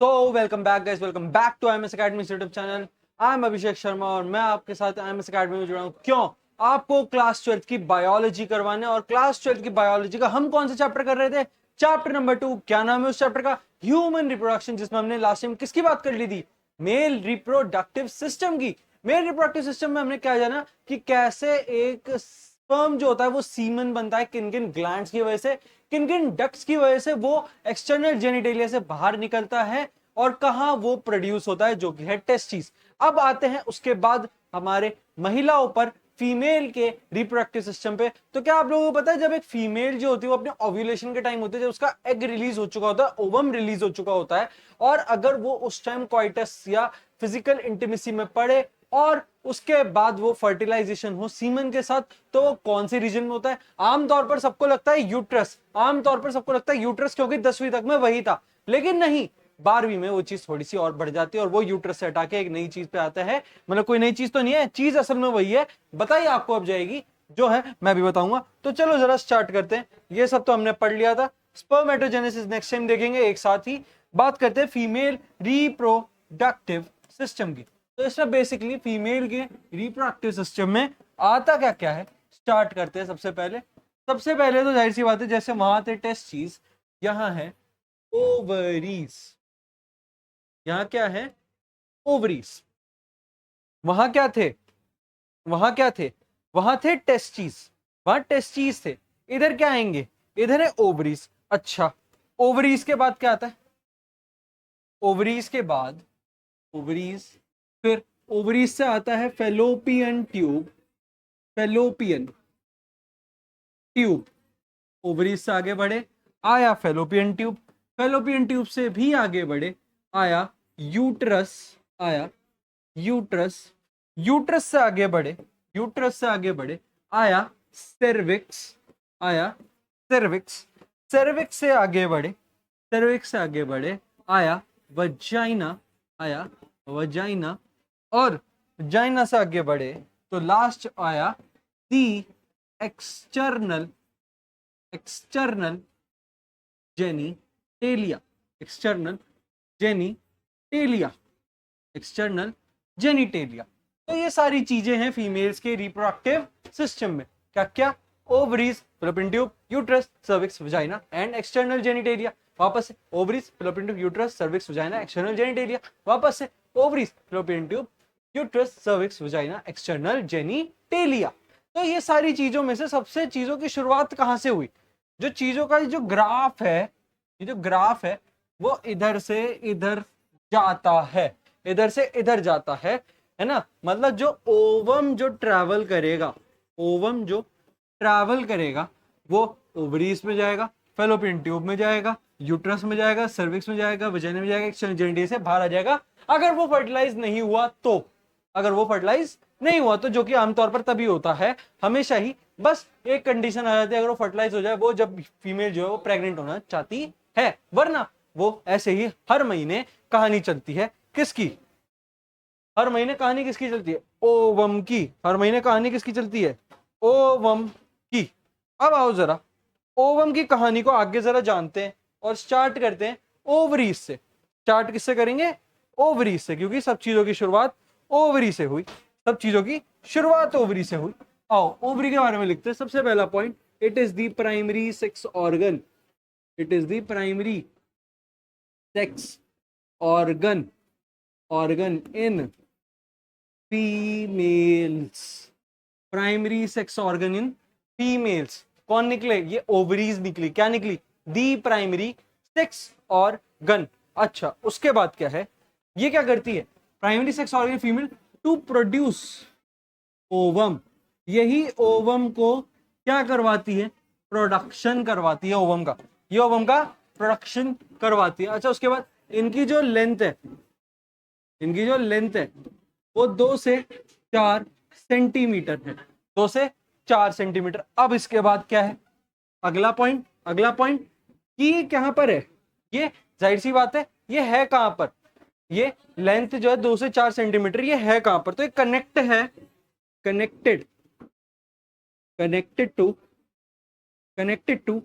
तो welcome back guys, welcome back to IMS Academy YouTube channel. I am Abhishek Sharma और मैं आपके साथ IMS अकेडमी में जुड़ा हूँ। क्यों? आपको क्लास 12th की बायोलॉजी करवाने। और क्लास 12th की बायोलॉजी का हम कौन सा चैप्टर कर रहे थे? Chapter number 2। क्या नाम है उस चैप्टर का? ह्यूमन रिप्रोडक्शन, जिसमें हमने लास्ट टाइम किसकी बात कर ली थी? मेल रिप्रोडक्टिव सिस्टम की। मेल रिप्रोडक्टिव सिस्टम में हमने क्या जाना कि कैसे एक स्पर्म जो होता है वो सीमन बनता है, किन किन ग्लैंड्स की वजह से, किन किन डक्ट्स की वजह से वो एक्सटर्नल जेनिटेलिया से बाहर निकलता है और कहां वो प्रोड्यूस होता है, जो कि है टेस्टिस। अब आते हैं उसके बाद हमारे महिलाओं पर, फीमेल के रिप्रोडक्टिव सिस्टम पे। तो क्या आप लोगों को पता है, जब एक फीमेल जो होती है वो अपने ओव्यूलेशन के टाइम होते है, जब उसका एग रिलीज हो चुका होता है, ओवम रिलीज हो चुका होता है, और अगर वो उस टाइम क्वाइटस या फिजिकल इंटीमेसी में पड़े और उसके बाद वो फर्टिलाइजेशन हो सीमन के साथ, तो वो कौन से रीजन में होता है? आमतौर पर सबको लगता है यूट्रस। आमतौर पर सबको लगता है यूट्रस, क्योंकि 10वीं तक में वही था। लेकिन नहीं, 12वीं में वो चीज थोड़ी सी और बढ़ जाती है और वो यूट्रस से हटा के एक नई चीज पे आता है। मतलब कोई नई चीज तो नहीं है, चीज असल में वही है। बताइए आपको अब जाएगी, जो है मैं भी बताऊंगा। तो चलो जरा स्टार्ट करते हैं। ये सब तो हमने पढ़ लिया था। स्पर्मेटोजेनेसिस नेक्स्ट टाइम देखेंगे एक साथ ही। बात करते हैं फीमेल रिप्रोडक्टिव सिस्टम की। तो इसमें बेसिकली फीमेल के रिप्रोडक्टिव सिस्टम में आता क्या क्या है, स्टार्ट करते हैं। सबसे पहले तो जाहिर सी बात है, जैसे वहां थे टेस्टिस, यहाँ है ओवरीज। यहाँ क्या है? ओवरीज। वहां क्या थे? वहां क्या थे? वहां थे टेस्टिस। वहां टेस्टिस थे। इधर क्या आएंगे? इधर है ओवरीज। अच्छा, ओवरीज के बाद क्या आता है? ओवरीज के बाद ओवरीज, फिर ओवरीज से आता है fallopian tube. Fallopian tube. Ovaries से आगे बढ़े, आया फेलोपियन ट्यूब। फेलोपियन ट्यूब से भी आगे बढ़े, आया यूट्रस। आया यूट्रस। यूट्रस से आगे बढ़े, यूट्रस से आगे बढ़े, आया सर्विक्स। आया सर्विक्स। सर्विक्स से आगे बढ़े, सर्विक्स से आगे बढ़े, आया वजाइना। आया वजाइना। और वजाइना से आगे बढ़े तो लास्ट आया the external external genitalia. External genitalia. External genitalia. तो ये सारी चीजें हैं फीमेल्स के रिप्रोडक्टिव सिस्टम में। क्या क्या? Ovaries, fallopian tube, uterus, cervix, vagina and external genitalia. वापस से ovaries, fallopian tube, uterus, cervix, vagina, external genitalia. वापस से ovaries, fallopian tube, uterus, cervix, vagina, external genitalia. तो ये सारी चीजों में से सबसे चीजों की शुरुआत कहां से हुई? जो चीजों का जो ग्राफ है, ये जो ग्राफ है वो इधर से इधर जाता है, इधर से इधर जाता है ना। मतलब जो ओवम जो ट्रैवल करेगा, ओवम जो ट्रैवल करेगा वो ओवरीज में जाएगा, फेलोपियन ट्यूब में जाएगा, यूट्रस में जाएगा, सर्विक्स में जाएगा, वजाइना में जाएगा, एक्सटर्नल जेनिटल से बाहर आ जाएगा। अगर वो फर्टिलाइज नहीं हुआ तो, अगर वो फर्टिलाइज नहीं हुआ तो, जो कि आमतौर पर तभी होता है हमेशा ही। बस एक कंडीशन आ जाती है, अगर वो फर्टिलाइज हो जाए, वो जब फीमेल जो है वो प्रेग्नेंट होना चाहती है, वरना वो ऐसे ही हर महीने कहानी चलती है। किसकी? हर महीने कहानी किसकी चलती है? ओवम की। हर महीने कहानी किसकी चलती है? ओवम की। अब आओ जरा ओवम की कहानी को आगे जरा जानते हैं और स्टार्ट करते हैं ओवरीज से। स्टार्ट किससे करेंगे? ओवरीज से, क्योंकि सब चीजों की शुरुआत ओवरी से हुई। सब चीजों की शुरुआत ओवरी से हुई। आओ ओवरी के बारे में लिखते हैं। सबसे पहला point, it is the primary sex organ. It is the primary sex organ, organ in females. Primary sex organ in females. कौन निकले? ये ओवरीज निकली। क्या निकली? The primary sex organ. अच्छा, उसके बाद क्या है? ये क्या करती है primary sex organ female? To produce ovum. यही ओवम को क्या करवाती है? प्रोडक्शन करवाती है ओवम का। ये ओवम का प्रोडक्शन करवाती है। अच्छा, उसके बाद इनकी जो लेंथ है, इनकी जो लेंथ है वो 2 से 4 सेंटीमीटर है। 2 से 4 सेंटीमीटर। अब इसके बाद क्या है? अगला पॉइंट, अगला पॉइंट कि कहां पर है ये? जाहिर सी बात है, ये है कहां पर? ये लेंथ जो है 2 से 4 सेंटीमीटर, ये है कहां पर? तो ये कनेक्ट है, connected, connected to, connected to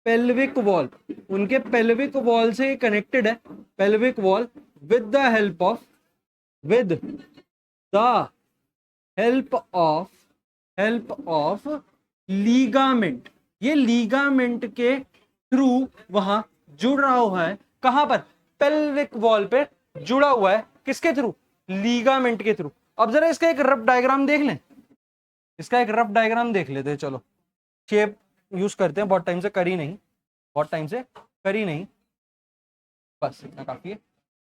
pelvic wall, उनके पेल्विक वॉल से कनेक्टेड है, pelvic wall with the help of, with the help of ligament. ये लीगामेंट के थ्रू वहां जुड़ रहा हुआ है, कहां पर, पेल्विक वॉल पे जुड़ा हुआ है, किसके थ्रू, लीगामेंट के थ्रू। अब जरा इसका एक रफ डायग्राम देख लें, इसका एक रफ डायग्राम देख लेते हैं, चलो शेप यूज करते हैं, बहुत टाइम से करी नहीं, बहुत टाइम से करी नहीं, बस इतना काफी है।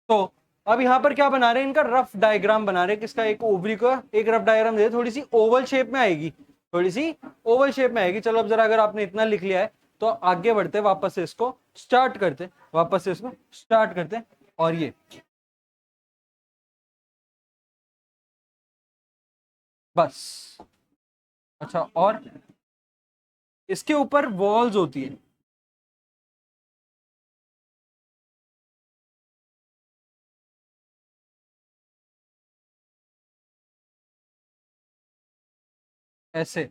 तो अब यहाँ पर क्या बना रहे हैं, इनका रफ डायग्राम बना रहे हैं, किसका, एक ओवरी का एक रफ डायग्राम दे, थोड़ी सी ओवल शेप में आएगी, थोड़ी सी ओवल शेप में आएगी। चलो अब जरा अगर आपने इतना लिख लिया है तो आगे बढ़ते, वापस से इसको स्टार्ट करते, वापस से इसको स्टार्ट करते, और ये बस। अच्छा, और इसके ऊपर वॉल्स होती है, ऐसे,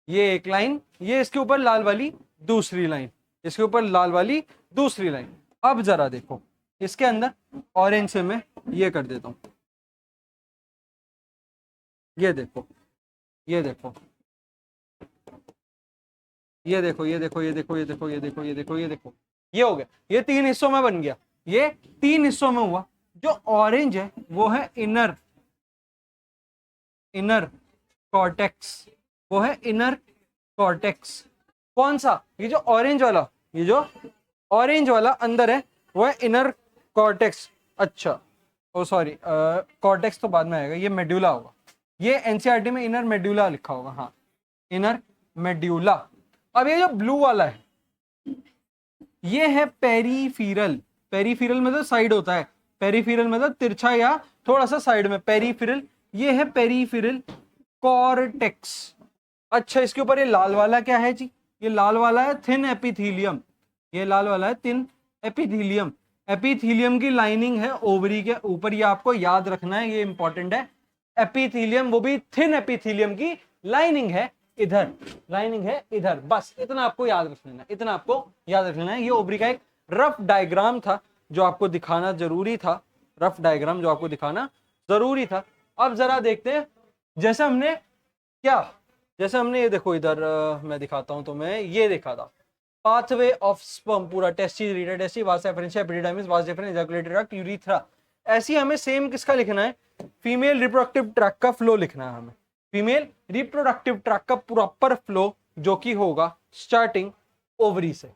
ये एक लाइन, ये इसके ऊपर लाल वाली दूसरी लाइन, इसके ऊपर लाल वाली दूसरी लाइन। अब जरा देखो इसके अंदर ऑरेंज से मैं ये कर देता हूं, ये देखो, ये देखो, ये देखो, ये देखो, ये देखो, ये देखो, ये देखो, ये देखो, ये देखो, ये हो गया, ये तीन हिस्सों में बन गया, ये तीन हिस्सों में हुआ। जो ऑरेंज है वो है इनर, इनर कॉर्टेक्स, वो है इनर कॉर्टेक्स। कौन सा, ये जो ऑरेंज वाला, ये जो ऑरेंज वाला अंदर है वो है इनर कॉर्टेक्स। अच्छा, ओ सॉरी, कॉर्टेक्स तो बाद में आएगा, ये मेड्यूला होगा, ये एनसीईआरटी में इनर मेड्यूला लिखा होगा, हाँ इनर मेड्यूला। अब ये जो ब्लू वाला है ये है पेरीफेरल, पेरीफेरल मतलब साइड होता है, पेरीफेरल मतलब तिरछा या थोड़ा सा साइड में, पेरीफेरल, ये है पेरीफेरल कॉर्टेक्स। अच्छा, इसके ऊपर ये लाल वाला क्या है जी, ये लाल वाला है थिन एपिथीलियम, ये लाल वाला है थिन एपिथीलियम, एपिथीलियम की लाइनिंग है ओवरी के ऊपर, ये आपको याद रखना है, ये इंपॉर्टेंट है। एपिथीलियम, वो भी थिन एपिथीलियम की लाइनिंग है इधर, लाइनिंग है इधर, बस इतना आपको याद रख लेना, इतना आपको याद रख लेना है। ये ओवरी का एक रफ डायग्राम था जो आपको दिखाना जरूरी था, रफ डायग्राम जो आपको दिखाना जरूरी था। अब जरा देखते हैं, जैसे हमने क्या, जैसे हमने ये देखो इधर, मैं दिखाता हूं तुम्हें, ये देखा था पाथवे ऑफ स्पर्म पूरा, testis, rete testis, vas efferentia, epididymis, vas deferens, ejaculatory tract, urethra. ऐसी हमें सेम किसका लिखना है, फीमेल रिप्रोडक्टिव ट्रैक का फ्लो लिखना है हमें, फीमेल रिप्रोडक्टिव ट्रैक का प्रॉपर फ्लो, जो कि होगा स्टार्टिंग ओवरी से।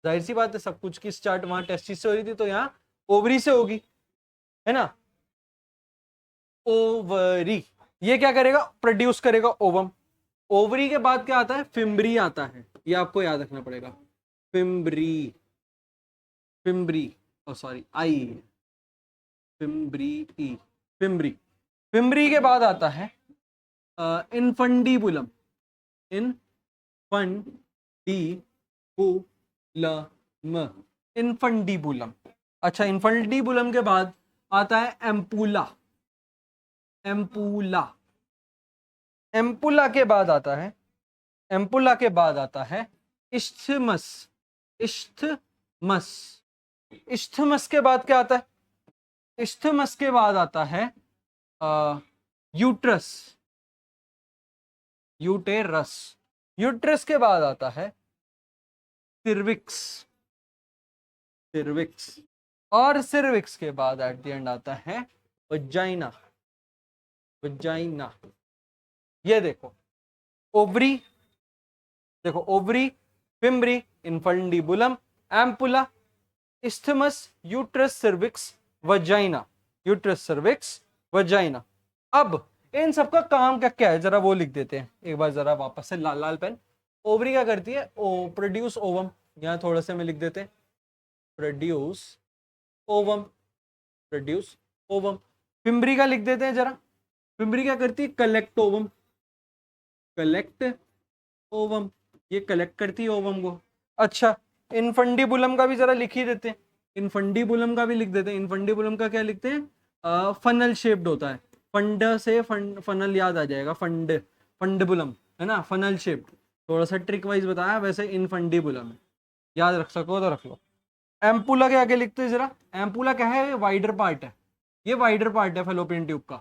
जाहिर सी बात है, सब कुछ की स्टार्ट वहां टेस्टिस से हो रही थी, तो यहाँ ओवरी से होगी, है ना। ओवरी, ये क्या करेगा, प्रोड्यूस करेगा ओवम। ओवरी के बाद क्या आता है, फिम्बरी आता है, ये आपको याद रखना पड़ेगा, fimbriae, fimbriae, oh sorry I, fimbriae E, fimbriae, fimbriae के बाद आता है इनफंडीबुलम, इनफंडीबुलम, इनफंडीबुलम। अच्छा, इनफंडीबुलम के बाद आता है एम्पूला, एम्पूला, एम्पुला के बाद आता है, एम्पुला के बाद आता है इस्थमस, इस्थमस, इस्थमस के बाद क्या आता है, इस्थमस के बाद आता है यूट्रस, यूटेरस, यूट्रस के बाद आता है सिर्विक्स, सिर्विक्स, और सिर्विक्स के बाद एट द एंड आता है वजाइना, वजाइना। ये देखो ओवरी, देखो ovary, fimbriae, infundibulum, ampulla, isthmus, uterus, cervix, vagina, uterus, cervix, vagina. अब इन सबका काम क्या क्या है, जरा वो लिख देते हैं एक बार, जरा वापस से लाल लाल पेन। ओवरी क्या करती है, ओ प्रोड्यूस ओवम, यहाँ थोड़ा सा में लिख देते हैं, produce ovum, produce ovum. Fimbriae का लिख देते हैं जरा, फिम्बरी क्या करती है, कलेक्ट ओवम, कलेक्ट ओवम, ये कलेक्ट करती है ओवम को। अच्छा, इनफंडीबुलम का भी जरा लिख ही देते हैं, इनफंडीबुलम का भी लिख देते हैं। इनफंडीबुलम का क्या लिखते हैं, फनल शेप्ड होता है, फंड से फनल याद आ जाएगा, फंड, फंडबुलम है ना, फनल शेप्ड। थोड़ा सा ट्रिक वाइज बताया, वैसे इनफंडिबुलम है, याद रख सको तो रख लो। एम्पुला के आगे लिखते हैं जरा, एम्पुला क्या है, वाइडर पार्ट है, ये वाइडर पार्ट है फेलोपियन ट्यूब का।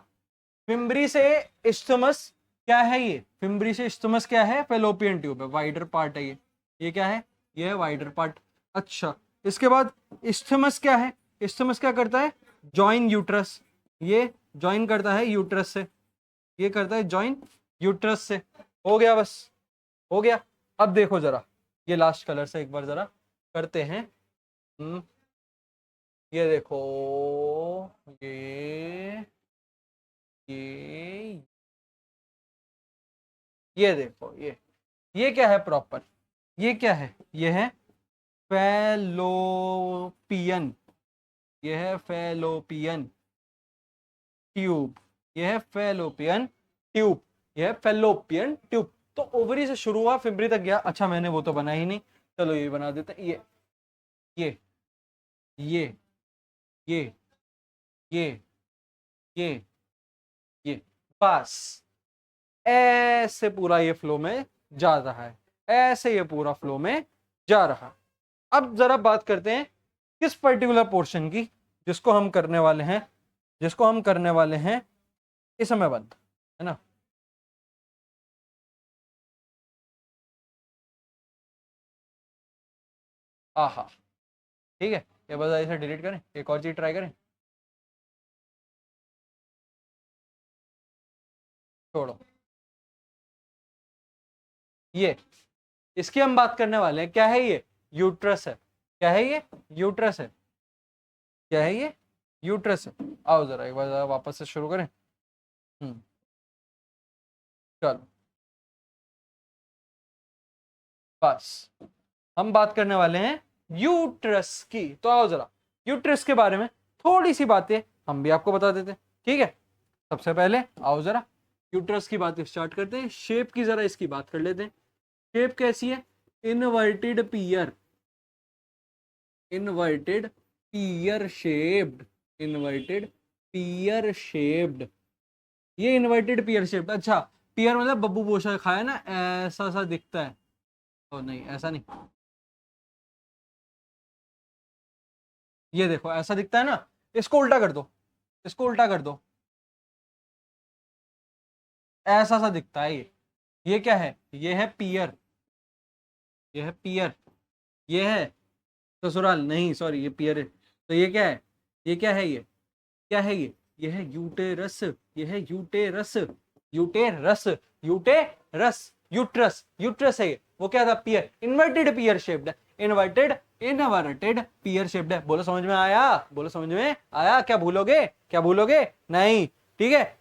फिम्बरी से इस्थमस क्या है, ये फिम्बरी से इस्थमस क्या है, फेलोपियन ट्यूब है, वाइडर पार्ट है ये क्या है, ये है वाइडर पार्ट। अच्छा, इसके बाद इस्थमस क्या है, इस्थमस क्या करता है, जॉइन यूट्रस, ये जॉइन करता है यूट्रस से, ये करता है जॉइन यूट्रस से। हो गया, बस हो गया। अब देखो जरा, ये लास्ट कलर से एक बार जरा करते हैं। ये देखो, ये ये देखो, ये क्या है प्रॉपर, ये क्या है, ये है फैलोपियन, ये है फैलोपियन ट्यूब, ये है फैलोपियन ट्यूब, ये है फैलोपियन ट्यूब। तो ओवरी से शुरू हुआ, फिब्री तक गया। अच्छा, मैंने वो तो बना ही नहीं, चलो ये बना देते हैं। ये ये ये ये ये ये बस ऐसे पूरा ये फ्लो में जा रहा है, ऐसे ये पूरा फ्लो में जा रहा। अब जरा बात करते हैं किस पर्टिकुलर पोर्शन की, जिसको हम करने वाले हैं, जिसको हम करने वाले हैं इस समय बंद, है ना। आहा, ठीक है, ये बस ऐसे डिलीट करें, एक और चीज ट्राई करें, छोड़ो ये, इसकी हम बात करने वाले हैं। क्या है ये, यूट्रस है। क्या है ये, यूट्रस है। क्या है ये, यूट्रस है। आओ जरा एक बार जरा वापस से शुरू करें। चलो, बस हम बात करने वाले हैं यूट्रस की। तो आओ जरा यूट्रस के बारे में थोड़ी सी बातें हम भी आपको बता देते हैं, ठीक है। सबसे पहले आओ जरा यूट्रस की बातें स्टार्ट करते हैं। शेप की जरा इसकी बात कर लेते हैं। शेप कैसी है, inverted pear, inverted pear shaped, inverted pear shaped, ये इनवर्टेड पियर शेप्ड। अच्छा, पियर मतलब बब्बू बोशा खाया ना, ऐसा सा दिखता है। ओ नहीं, ऐसा नहीं, ये देखो ऐसा दिखता है ना, इसको उल्टा कर दो, इसको उल्टा कर दो, ऐसा सा दिखता है ये क्या है, ये है पियर, ये है पियर, ये है ससुराल नहीं, सॉरी, ये पियर है। तो ये क्या है, ये क्या है, ये क्या है, ये है यूटेरस, ये है uterus, uterus, uterus, uterus, uterus है ये। वो क्या था, पियर, इन्वर्टेड पियर शेप्ड है, इन्वर्टेड, इनवर्टेड पियर शेप्ड है। बोलो समझ में आया, बोलो समझ में आया, क्या भूलोगे, क्या भूलोगे नहीं, ठीक है।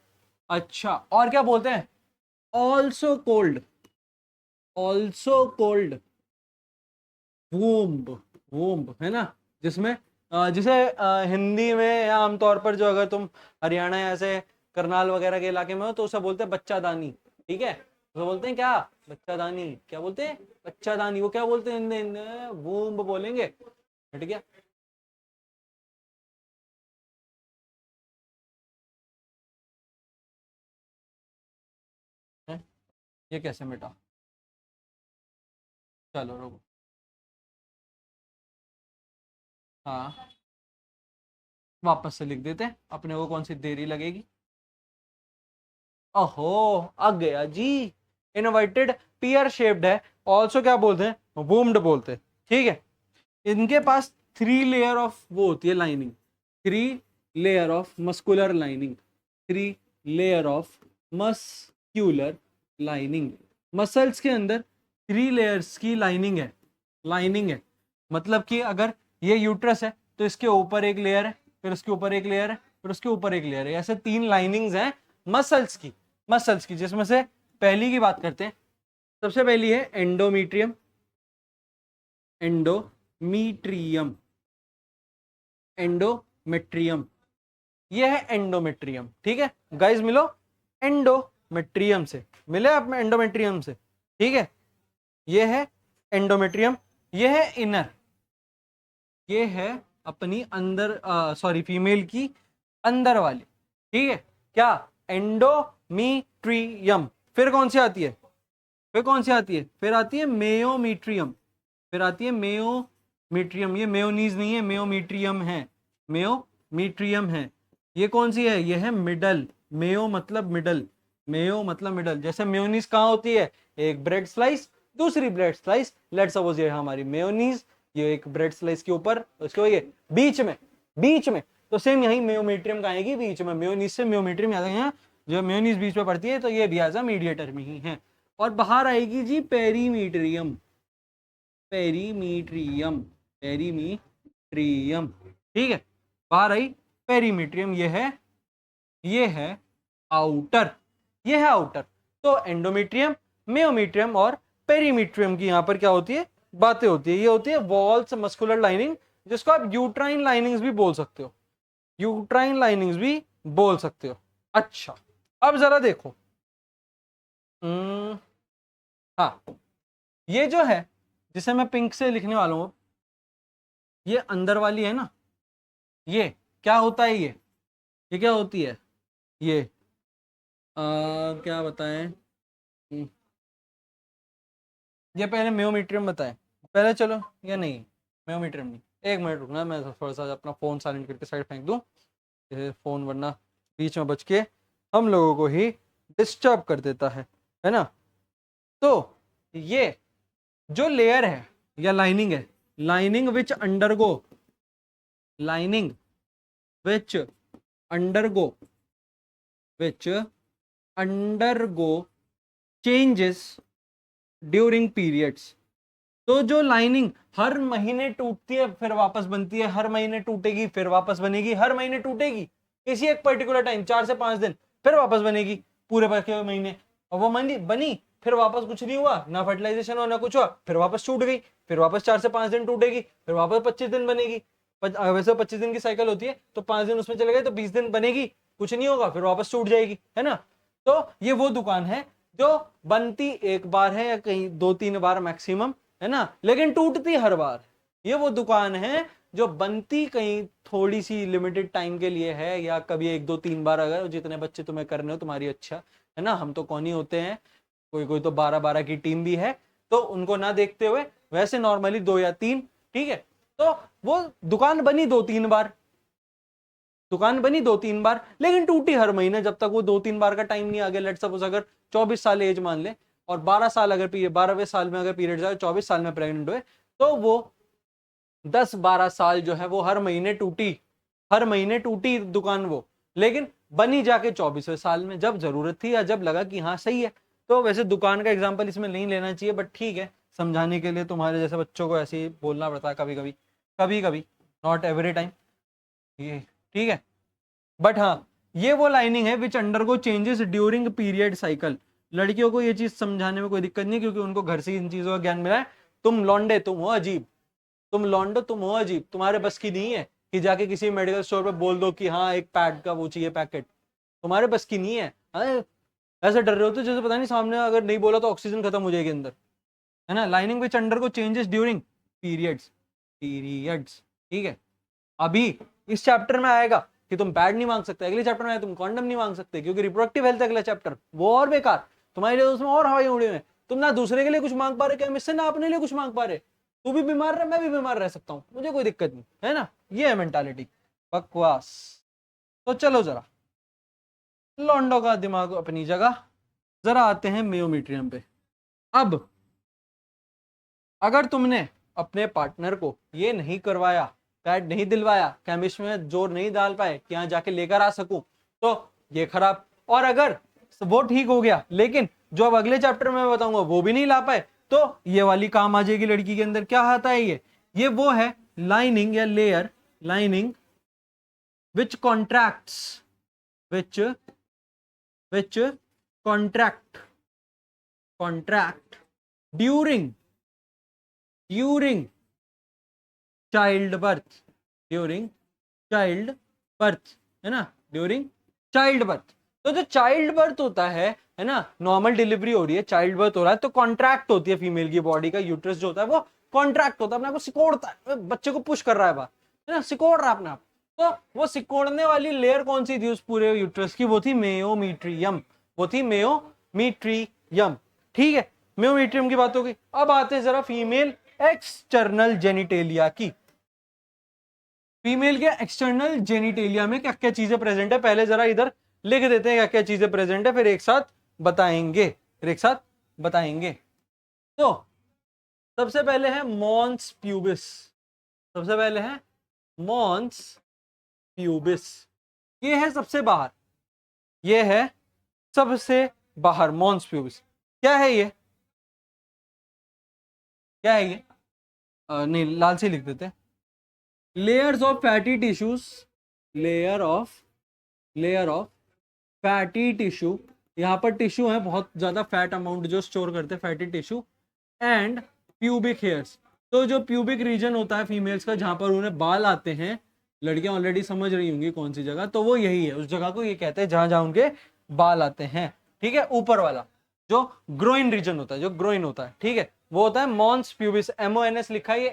अच्छा, और क्या बोलते हैं, also cold, also cold womb, womb है ना, जिसमें जिसे हिंदी में या आमतौर पर जो, अगर तुम हरियाणा या ऐसे करनाल वगैरह के इलाके में हो तो उसे बोलते हैं बच्चादानी, ठीक है। उसे बोलते हैं क्या, बच्चादानी, क्या बोलते हैं, बच्चादानी। वो क्या बोलते हैं, वूम्ब बोलेंगे, ठीक है। हैं? ये कैसे मिटा, चलो रुको, हाँ वापस से लिख देते हैं, अपने को कौन सी देरी लगेगी। ओहो, आ गया जी, इनवर्टेड पियर शेप्ड है, ऑल्सो क्या बोलते हैं, वूम्ड बोलते हैं, ठीक है। इनके पास 3 लेयर ऑफ वो होती है lining, 3 layer of muscular lining, 3 layer of muscular lining. Muscles के अंदर 3 लेयर्स की लाइनिंग है, लाइनिंग है। मतलब कि अगर ये यूट्रस है तो इसके ऊपर एक लेयर है, फिर उसके ऊपर एक लेयर है, फिर उसके ऊपर एक लेयर है, ऐसे 3 लाइनिंग्स हैं मसल्स की, मसल्स की, जिसमें से पहली की बात करते हैं। सबसे पहली है एंडोमीट्रियम, एंडोमीट्रियम, एंडोमेट्रियम, ये है एंडोमेट्रियम, ठीक है। गाइस मिलो एंडोमेट्रियम से, मिले आप में एंडोमेट्रियम से, ठीक है। ये है एंडोमेट्रियम, ये है इनर, ये है अपनी अंदर, सॉरी फीमेल की अंदर वाली, ठीक है। क्या, एंडोमीट्रियम। फिर कौन सी आती है, फिर कौन सी आती है, फिर आती है मेयोमीट्रियम, फिर आती है मेयोमीट्रियम, ये मेयोनीज नहीं है, मेयोमीट्रियम है, मेयोमीट्रियम है। ये कौन सी है, ये है मिडल, मेयो मतलब मिडल, मेयो मतलब मिडल। जैसे मेयोनीज कहाँ होती है, एक ब्रेड स्लाइस, दूसरी ब्रेड स्लाइस, लेट्स सपोज ये हमारी मेयोनीज, ये एक ब्रेड स्लाइस के ऊपर, उसके ये बीच में, बीच में। तो सेम यही मेयोमीट्रियम का आएगी बीच में, मेयोनीज से मेयोमीट्रियम याद है, जो मेयोनीज बीच में पड़ती है तो ये भी एज अ मीडिएटर में ही है। और बाहर आएगी जी पेरीमीट्रियम, पेरीमीट्रियम, पेरीमीट्रियम, ठीक है, बाहर आई पेरीमीट्रियम, ये है आउटर, ये है आउटर। तो एंडोमीट्रियम, मेयोमीट्रियम और पेरीमीट्रियम की यहाँ पर क्या होती है, बातें होती है। ये होती है वॉल्स मस्कुलर लाइनिंग, जिसको आप यूट्राइन लाइनिंग्स भी बोल सकते हो, यूट्राइन लाइनिंग्स भी बोल सकते हो। अच्छा, अब जरा देखो, हाँ, ये जो है जिसे मैं पिंक से लिखने वाला हूं, ये अंदर वाली है ना, ये क्या होता है, ये क्या होती है, ये क्या बताएं, ये पहले मेयोमीट्रियम बताएं पहले, चलो, या नहीं मेयोमीट्रियम नहीं, एक मिनट रुकना, मैं थोड़ा सा अपना फोन साइलेंट करके साइड फेंक दूं, फोन वरना बीच में बच के हम लोगों को ही डिस्टर्ब कर देता है ना। तो ये जो लेयर है या लाइनिंग है, लाइनिंग विच अंडरगो, लाइनिंग विच अंडरगो, विच अंडरगो चेंजेस ड्यूरिंग पीरियड्स। तो जो लाइनिंग हर महीने टूटती है फिर वापस बनती है, हर महीने टूटेगी फिर वापस बनेगी, हर महीने टूटेगी किसी एक पर्टिकुलर टाइम 4 से 5 दिन, फिर वापस बनेगी पूरे महीने, और वो बनी फिर वापस कुछ नहीं हुआ, ना फर्टिलाइजेशन हुआ ना कुछ हुआ, फिर वापस टूट गई, फिर वापस 4 से 5 दिन टूटेगी, फिर वापस 25 दिन बनेगी। वैसे 25 दिन की साइकिल होती है, तो 5 दिन उसमें चले गए तो 20 दिन बनेगी, कुछ नहीं होगा, फिर वापस टूट जाएगी, है ना। तो ये वो दुकान है जो बनती एक बार है या कहीं 2-3 बार मैक्सिमम, है ना, लेकिन टूटती हर बार। ये वो दुकान है जो बनती कहीं थोड़ी सी लिमिटेड टाइम के लिए है, या कभी 1-2-3 बार, अगर जितने बच्चे तुम्हें करने हो तुम्हारी अच्छा है ना, हम तो कौन ही होते हैं, कोई कोई तो 12-12 की टीम भी है, तो उनको ना देखते हुए वैसे नॉर्मली 2 या 3, ठीक है। तो वो दुकान बनी 2-3 बार, दुकान बनी 2-3 बार, लेकिन टूटी हर महीने, जब तक वो 2-3 बार का टाइम नहीं आ गया। लेट्स सपोज अगर 24 साल एज मान ले, और 12 साल अगर 12वें साल में अगर पीरियड आए, 24 साल में प्रेग्नेंट हुए, तो वो 10-12 साल जो है वो हर महीने टूटी, हर महीने टूटी दुकान वो, लेकिन बनी जाके 24वें साल में, जब जरूरत थी या जब लगा कि हाँ सही है। तो वैसे दुकान का एग्जाम्पल इसमें नहीं लेना चाहिए, बट ठीक है, समझाने के लिए तुम्हारे जैसे बच्चों को ऐसे ही बोलना पड़ता है कभी कभी, कभी कभी, नॉट एवरी टाइम, ये ठीक है। बट हाँ, ये वो लाइनिंग है which undergo changes during period cycle. लड़कियों को ये चीज समझाने में कोई दिक्कत नहीं, क्योंकि उनको घर से इन चीजों का ज्ञान मिला है। तुम लौंडे तुम हो अजीब, तुम लौंडो तुम हो अजीब, तुम्हारे बस की नहीं है कि जाके किसी मेडिकल स्टोर पे बोल दो कि हाँ एक पैड का वो चाहिए पैकेट, तुम्हारे बस की नहीं है। ऐसे डर रहे हो तो जैसे पता नहीं सामने अगर नहीं बोला तो ऑक्सीजन खत्म हो जाएगी अंदर, है ना। लाइनिंग विच undergo changes during periods, periods, ठीक है। अभी इस चैप्टर में आएगा कि तुम पैड नहीं मांग सकते, अगले चैप्टर में तुम कॉन्डम नहीं मांग सकते, क्योंकि रिप्रोडक्टिव हेल्थ अगला चैप्टर वो और बेकार, तुम्हारे लिए उसमें और हवाई उड़े हुए। तुम ना दूसरे के लिए कुछ मांग पा रहे केमिस्ट से, ना अपने लिए कुछ मांग पा रहे। तू भी बीमार रहे, मैं भी बीमार रह सकता हूँ, मुझे कोई दिक्कत नहीं, है ना। ये है मेंटालिटी, बकवास। तो चलो जरा लॉन्डो का दिमाग अपनी जगह, जरा आते हैं मेयोमीट्रियम पे। अब अगर तुमने अपने पार्टनर को ये नहीं करवाया, पैड नहीं दिलवाया, केमिस्ट में जोर नहीं डाल पाए कि यहाँ जाके लेकर आ सकूं, तो ये खराब। और अगर वो ठीक हो गया, लेकिन जो अब अगले चैप्टर में बताऊंगा वो भी नहीं ला पाए, तो ये वाली काम आ जाएगी लड़की के अंदर। क्या आता है ये वो है लाइनिंग या लेयर, लाइनिंग विच कॉन्ट्रैक्ट्स, विच contract, contract during child birth, during child birth, है ना, ड्यूरिंग चाइल्ड बर्थ। तो जो चाइल्ड बर्थ होता है ना, नॉर्मल डिलीवरी हो रही है, चाइल्ड बर्थ हो रहा है, तो कॉन्ट्रैक्ट होती है फीमेल की बॉडी का, यूट्रस जो होता है वो कॉन्ट्रैक्ट होता है, अपने आप को सिकोड़ता है, बच्चे को पुश कर रहा है बाहर, है ना, सिकोड़ रहा है अपने आप। तो वो सिकोड़ने वाली लेयर कौन सी थी उस पूरे यूट्रस की, वो थी मेयोमीट्रियम, वो थी मेयोमीट्रियम, ठीक है। म्योमेट्रियम की बात हो गई। अब आते हैं जरा फीमेल एक्सटर्नल जेनिटेलिया की। फीमेल के एक्सटर्नल जेनिटेलिया में क्या क्या चीजें प्रेजेंट है, पहले जरा इधर लिख देते हैं क्या क्या चीजें प्रेजेंट है, फिर एक साथ बताएंगे, तो सबसे पहले है मॉन्स प्यूबिस। सबसे पहले है मॉन्स प्यूबिस, ये है सबसे बाहर, ये है सबसे बाहर मॉन्स प्यूबिस। क्या है ये, क्या है ये? नहीं, लाल से लिख देते हैं। Layers of fatty tissues, layer of fatty tissue, यहाँ पर टिश्यू है बहुत ज्यादा फैट अमाउंट जो स्टोर करते हैं fatty tissue, and pubic hairs. तो जो प्यूबिक रीजन होता है फीमेल्स का जहां पर उन्हें बाल आते हैं, लड़कियां ऑलरेडी समझ रही होंगी कौन सी जगह, तो वो यही है, उस जगह को ये कहते हैं जहां जहां उनके बाल आते हैं। ठीक है, ऊपर वाला जो ग्रोइन रीजन होता है, जो ग्रोइन होता है, ठीक है, वो होता है मॉन्स प्यूबिस। MONS लिखा है, ये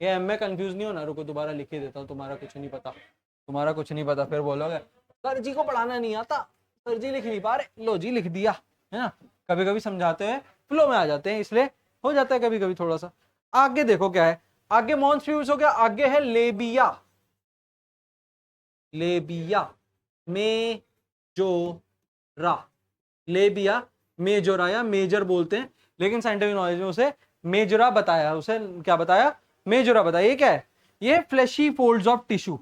एम में कंफ्यूज नहीं होना, रुको दोबारा लिख ही देता हूँ, तुम्हारा कुछ नहीं पता, फिर बोलोगे सर जी को पढ़ाना नहीं आता, सर जी लिख नहीं पा रहे, लो जी लिख दिया, है ना। कभी कभी समझाते हुए फ्लो में आ जाते हैं, इसलिए हो जाता है कभी कभी थोड़ा सा। आगे देखो क्या है, आगे मॉन्स प्यूबिस हो गया, आगे है लेबिया, मेजोरा, लेबिया मेजोरा या मेजर बोलते हैं, लेकिन साइंटिफिक नॉलेज में उसे मेजोरा बताया, उसे क्या बताया, मेजोरा बताया। ये क्या है, ये फ्लैशी फोल्ड्स ऑफ टिश्यू,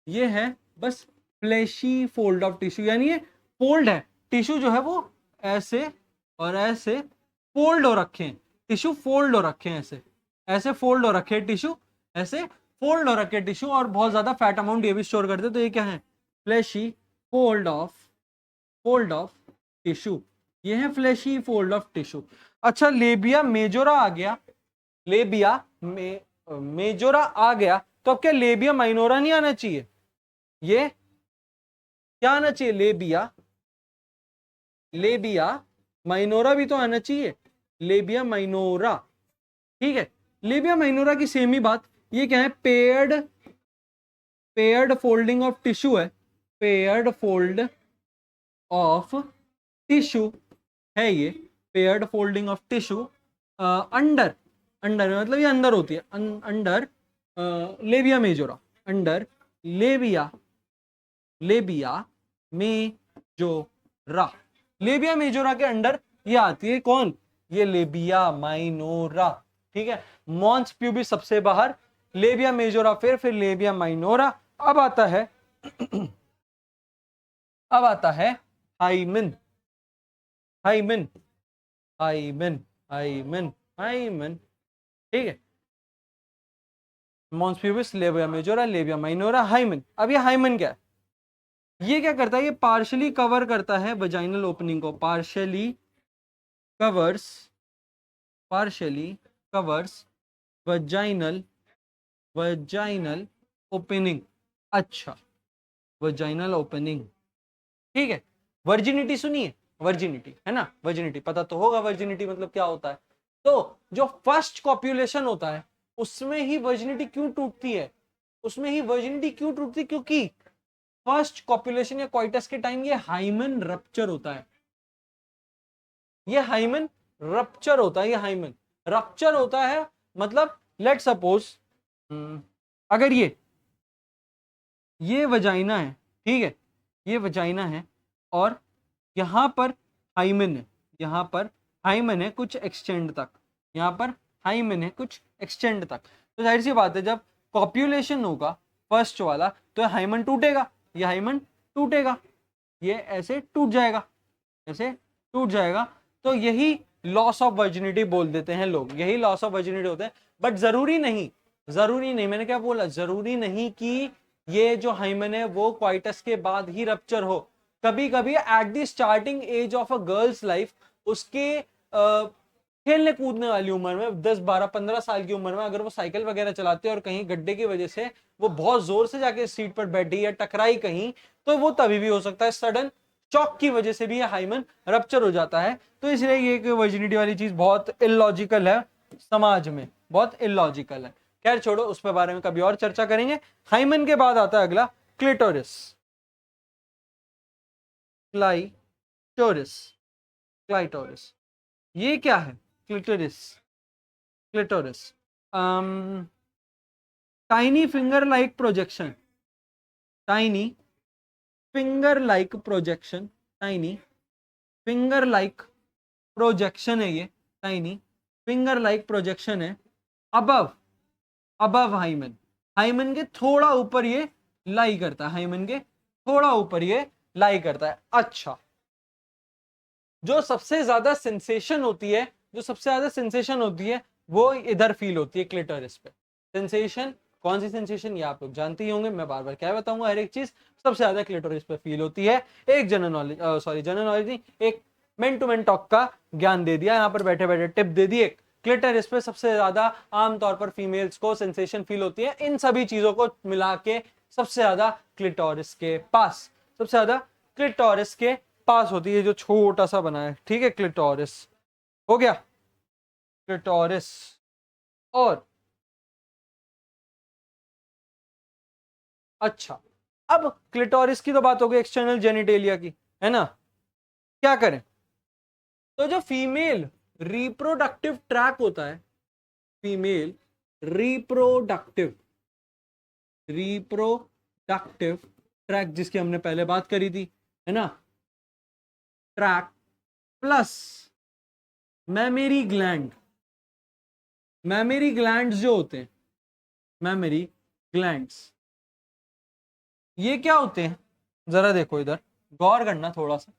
ये है बस फ्लैशी फोल्ड ऑफ टिश्यू, यानी ये फोल्ड है, टिश्यू जो है वो ऐसे और ऐसे फोल्ड हो रखे हैं, टिश्यू फोल्ड हो रखे हैं, ऐसे फोल्ड हो रखे हैं टिश्यू, ऐसे फोल्ड हो रखे टिश्यू, और बहुत ज्यादा फैट अमाउंट ये भी स्टोर करते हैं, तो ये क्या है, फ्लैशी फोल्ड ऑफ टिश्यू, ये है फ्लैशी फोल्ड ऑफ टिश्यू। अच्छा, लेबिया मेजोरा आ गया, मेजोरा आ गया, तो अब क्या लेबिया माइनोरा नहीं आना चाहिए, ये क्या आना चाहिए, लेबिया माइनोरा भी तो आना चाहिए, लेबिया माइनोरा। ठीक है, लेबिया माइनोरा की सेम ही बात, ये क्या है, पेयर्ड फोल्डिंग ऑफ टिश्यू है, पेयर्ड फोल्ड ऑफ टिश्यू है ये, paired folding of tissue under, मतलब ये अंदर होती है, under labia majora, under लेबिया majora, labia majora के अंडर ये आती है कौन, ये लेबिया माइनोरा। ठीक है, मॉन्स प्यूबिस सबसे बाहर, लेबिया मेजोरा फिर लेबिया माइनोरा। अब आता है हाइमेन, ठीक है, mons pubis, labia majora, labia minora, hymen. अब ये हाइमेन क्या है, ये क्या करता है, ये पार्शियली कवर करता है वजाइनल ओपनिंग को, पार्शियली कवर्स वजाइनल ओपनिंग। अच्छा, वजाइनल ओपनिंग, ठीक है। वर्जिनिटी सुनिए, वर्जिनिटी है ना, वर्जिनिटी पता तो होगा, वर्जिनिटी मतलब क्या होता है। तो जो फर्स्ट कॉप्युलेशन होता है उसमें ही वर्जिनिटी क्यों टूटती है, क्योंकि फर्स्ट कॉप्युलेशन या कॉइटस के टाइम ये हाइमन रप्चर होता है, ये हाइमन रप्चर होता है, मतलब लेट सपोज अगर ये वजाइना है, ठीक है, ये वजाइना है और यहां पर हाइमन है, कुछ एक्सटेंड तक, तो जाहिर सी बात है जब कॉप्युलेशन होगा फर्स्ट वाला तो हाइमन टूटेगा, ये ऐसे टूट जाएगा, तो यही लॉस ऑफ वर्जिनिटी बोल देते हैं लोग, यही लॉस ऑफ वर्जिनिटी होते हैं। बट जरूरी नहीं, मैंने क्या बोला, जरूरी नहीं कि ये जो हाइमन है वो क्वाइटस के बाद ही रप्चर हो, कभी कभी at the starting age of a girl's life, उसके खेलने कूदने वाली उम्र में 10, 12, 15 साल की उम्र में अगर वो साइकिल वगैरह चलाते हैं और कहीं गड्ढे की वजह से वो बहुत जोर से जाके सीट पर बैठी या टकराई कहीं, तो वो तभी भी हो सकता है, सडन शॉक की वजह से भी ये हाइमन रप्चर हो जाता है। तो इसलिए ये वर्जिनिटी वाली चीज बहुत इलॉजिकल है, समाज में बहुत इलॉजिकल है। खैर छोड़ो, उस पर बारे में कभी और चर्चा करेंगे। हाइमन के बाद आता है अगला क्लिटोरिस, क्लाइटोरिस, ये क्या है? Clitoris, clitoris, tiny finger like projection, tiny finger like projection, tiny finger like projection है ये, टाइनी फिंगर लाइक प्रोजेक्शन है अबव, अबव हाइमन, हाइमन के थोड़ा ऊपर ये लाई करता है, हाइमन के थोड़ा ऊपर ये लाई करता है। अच्छा, जो सबसे ज्यादा सेंसेशन होती है, जो सबसे ज्यादा सेंसेशन होती है वो इधर फील होती है, क्लिटोरिस पे। सेंसेशन, कौन सी सेंसेशन, ये आप लोग जानते ही होंगे, मैं बार बार क्या बताऊंगा, हर एक चीज सबसे ज्यादा क्लिटोरिस पे फील होती है। एक general knowledge, sorry general knowledge नहीं, एक मेन टू मेन टॉक का ज्ञान दे दिया यहाँ पर बैठे बैठे, टिप दे दी एक। क्लिटोरिस पे सबसे ज्यादा आमतौर पर फीमेल्स को सेंसेशन फील होती है। इन सभी चीजों को मिला के सबसे ज्यादा क्लिटोरिस के पास, सबसे ज्यादा क्लिटोरिस के पास होती है, जो छोटा सा बना है, ठीक है, क्लिटोरिस हो गया, क्लिटोरिस। और अच्छा, अब क्लिटोरिस की तो बात हो गई, एक्सटर्नल जेनिटेलिया की, है ना। क्या करें, तो जो फीमेल रिप्रोडक्टिव ट्रैक होता है, फीमेल रिप्रोडक्टिव, रिप्रोडक्टिव ट्रैक जिसकी हमने पहले बात करी थी, है ना, ट्रैक प्लस मैमेरी ग्लैंड, मैमेरी ग्लैंड्स जो होते हैं, मैमेरी ग्लैंड्स, ये क्या होते हैं, जरा देखो इधर, गौर करना थोड़ा सा।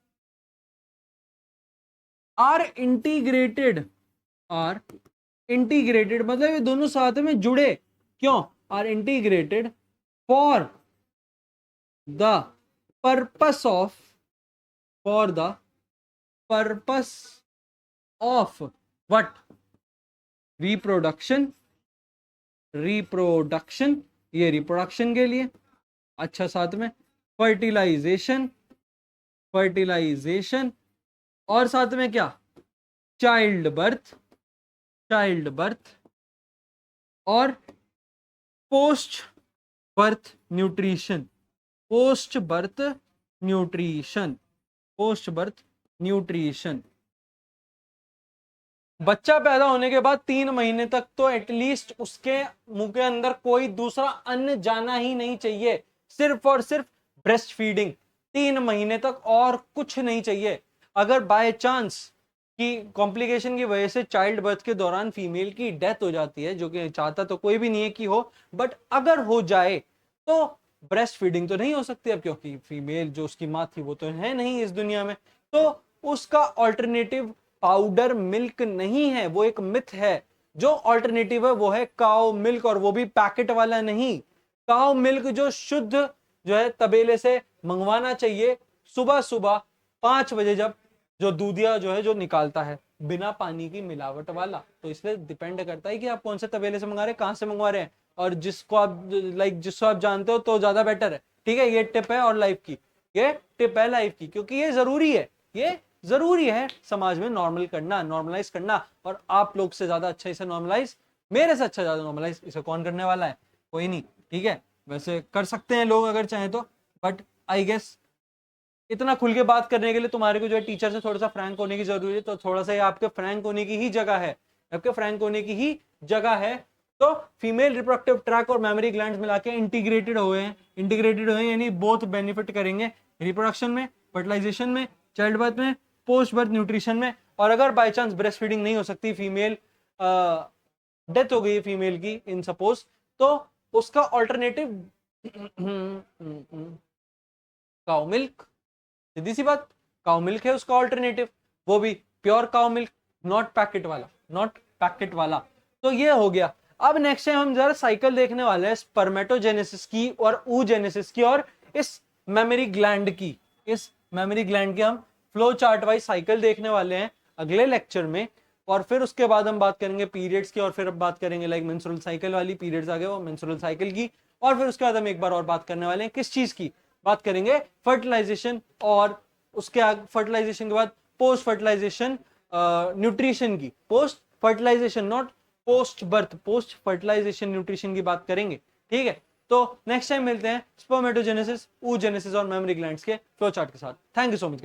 आर इंटीग्रेटेड, आर इंटीग्रेटेड मतलब ये दोनों साथ में जुड़े, क्यों, are integrated for the purpose of, for the purpose of what, reproduction, reproduction, ये रिप्रोडक्शन के लिए। अच्छा, साथ में फर्टिलाइजेशन, फर्टिलाइजेशन, और साथ में क्या, चाइल्ड बर्थ, चाइल्ड बर्थ, और post birth nutrition, post birth nutrition, post birth nutrition. बच्चा पैदा होने के बाद 3 महीने तक तो एटलीस्ट उसके मुंह के अंदर कोई दूसरा अन्न जाना ही नहीं चाहिए, सिर्फ और सिर्फ ब्रेस्ट फीडिंग, 3 महीने तक और कुछ नहीं चाहिए। अगर बाय चांस की कॉम्प्लिकेशन की वजह से चाइल्ड बर्थ के दौरान फीमेल की डेथ हो जाती है, जो कि चाहता तो कोई भी नहीं है कि हो, बट अगर हो जाए तो ब्रेस्ट फीडिंग तो नहीं हो सकती अब, क्योंकि फीमेल जो उसकी माँ थी वो तो है नहीं इस दुनिया में, तो उसका ऑल्टरनेटिव पाउडर मिल्क नहीं है, वो एक मिथ है। जो ऑल्टरनेटिव है वो है काउ मिल्क, और वो भी पैकेट वाला नहीं, काउ मिल्क जो शुद्ध जो है तबेले से मंगवाना चाहिए, सुबह सुबह 5 बजे, जब जो दूधिया जो है जो निकालता है, बिना पानी की मिलावट वाला। तो इसलिए डिपेंड करता है कि आप कौन से तबेले से मंगा रहे हैं, कहां से मंगवा रहे हैं, और जिसको आप जिसको आप जानते हो तो ज्यादा बेटर है, ठीक है। ये टिप है और लाइफ की, ये टिप है लाइफ की, क्योंकि ये जरूरी है, ये जरूरी है समाज में नॉर्मल करना, नॉर्मलाइज करना। और आप लोग से ज्यादा अच्छा इसे नॉर्मलाइज, मेरे से अच्छा ज्यादा नॉर्मलाइज इसे कौन करने वाला है, कोई नहीं, ठीक है। वैसे कर सकते हैं लोग अगर चाहें तो, बट आई गेस इतना खुल के बात करने के लिए तुम्हारे को जो है टीचर से थोड़ा सा फ्रैंक होने की जरूरत है, तो थोड़ा सा आपके फ्रैंक होने की ही जगह है, आपके फ्रैंक होने की ही जगह है। तो फीमेल रिप्रोडक्टिव ट्रैक और मेमोरी ग्लैंड्स मिला के इंटीग्रेटेड हुए हैं, इंटीग्रेटेड हुए यानी बोथ बेनिफिट करेंगे रिप्रोडक्शन में, फर्टिलाइजेशन में, चाइल्ड बर्थ में, पोस्ट बर्थ न्यूट्रिशन में। और अगर बाय चांस ब्रेस्ट फीडिंग नहीं हो सकती, फीमेल डेथ हो गई फीमेल की इन सपोज, तो उसका ऑल्टरनेटिव काउ मिल्क, सीधी सी बात, काउ मिल्क है उसका ऑल्टरनेटिव, वो भी pure cow milk, not packet वाला, नॉट पैकेट वाला। तो ये हो गया। अब नेक्स्ट टाइम हम जरा साइकिल देखने वाले हैं स्पर्मेटोजेनेसिस की और oogenesis की, और इस मेमोरी ग्लैंड की, इस मेमोरी ग्लैंड की हम फ्लो चार्ट वाइज साइकिल देखने वाले हैं अगले लेक्चर में। और फिर उसके बाद हम बात करेंगे पीरियड्स की, और फिर अब बात करेंगे लाइक मेंस्ट्रुअल साइकिल वाली, पीरियड्स आ गए वो मेंस्ट्रुअल साइकिल की। और फिर उसके बाद हम एक बार और बात करने वाले हैं किस चीज की, बात करेंगे फर्टिलाइजेशन, और उसके आगे फर्टिलाइजेशन के बाद पोस्ट फर्टिलाइजेशन न्यूट्रिशन की, post fertilisation not post birth, post fertilisation nutrition की बात करेंगे, ठीक है। तो नेक्स्ट टाइम मिलते हैं स्पर्मेटोजेनेसिस, oogenesis और मेमोरी ग्लैंड्स के फ्लो चार्ट के साथ। Thank you so much.